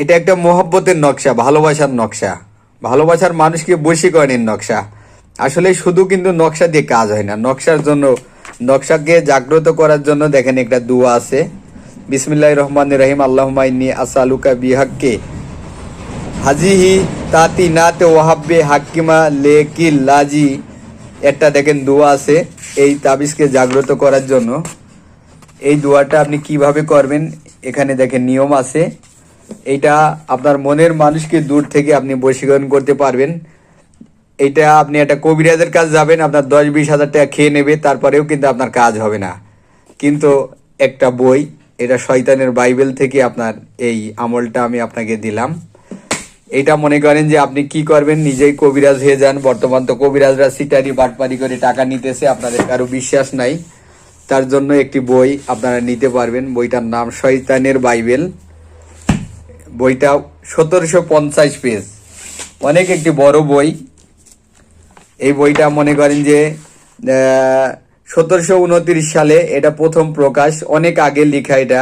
এটা একটা মোহব্বতের নকশা, ভালোবাসার নকশা, ভালোবাসার মানুষকে বশীকরণের নকশা। আসলে শুধু কিন্তু নকশা দিয়ে কাজ হয় না, নকশার জন্য, নকশাকে জাগ্রত করার জন্য দেখেন একটা দোয়া আছে, বিসমিল্লাহির রহমানির রহিম, আল্লাহুম্মা ইন্নী আসআলুকা বিহাক্কি হাজিহি তাতি নাতে ওয়াহাব্বে হাক্কিমা লেকিল লাজি। একটা দেখেন দোয়া আছে এই তাবিজকে জাগ্রত করার জন্য। এই দোয়াটা আপনি কিভাবে করবেন, এখানে দেখেন নিয়ম আছে। এইটা আপনার মনের মানুষকে দূর থেকে আপনি বশীকরণ করতে পারবেন। এইটা আপনি একটা কবিরাজের কাছে যাবেন, আপনার 10-20 হাজার টাকা খেয়ে নেবে, তারপরেও কিন্তু আপনার কাজ হবে না। কিন্তু একটা বই, এটা শয়তানের বাইবেল থেকে আপনার এই আমলটা আমি আপনাকে দিলাম। এটা মনে করেন যে আপনি কি করবেন, নিজেই কবিরাজ হয়ে যান। বর্তমান তো কবিরাজরা সিটারি বাটপারি করে টাকা নিতেছে, আপনাদের কারো বিশ্বাস নাই। তার জন্য একটি বই আপনারা নিতে পারবেন। বইটার নাম শয়তানের বাইবেল। বইটা 1750 পেজ, অনেক একটি বড় বই। এই বইটা মনে করেন যে 1729 সালে এটা প্রথম প্রকাশ, অনেক আগে লেখা। এটা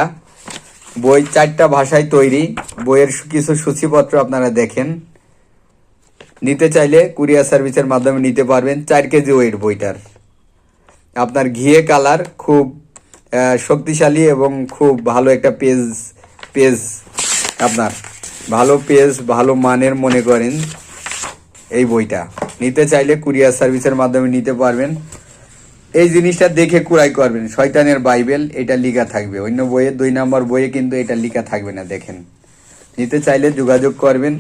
বই 4টা ভাষায় তৈরি। বইয়ের কিছু সূচিপত্র আপনারা দেখেন। নিতে চাইলে কুরিয়ার সার্ভিসের মাধ্যমে নিতে পারবেন। 4 কেজি ওয়েট বইটার। আপনার ঘিয়ে কালার, খুব শক্তিশালী এবং খুব ভালো একটা পেজ পেজ আপনার ভালো পেজ, ভালো মানের মনে করেন। এই বইটা নিতে চাইলে কুরিয়ার সার্ভিসের মাধ্যমে নিতে পারবেন। এই জিনিসটা দেখে কুরাই করবেন, শয়তানের বাইবেল এটা লেখা থাকবে। অন্য বইয়ে 2 নম্বর বইয়ে কিন্তু এটা লেখা থাকবে না। দেখেন, নিতে চাইলে যোগাযোগ করবেন।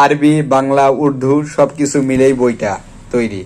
আরবি, বাংলা, উর্দু সব কিছু মিলেই বইটা তৈরি।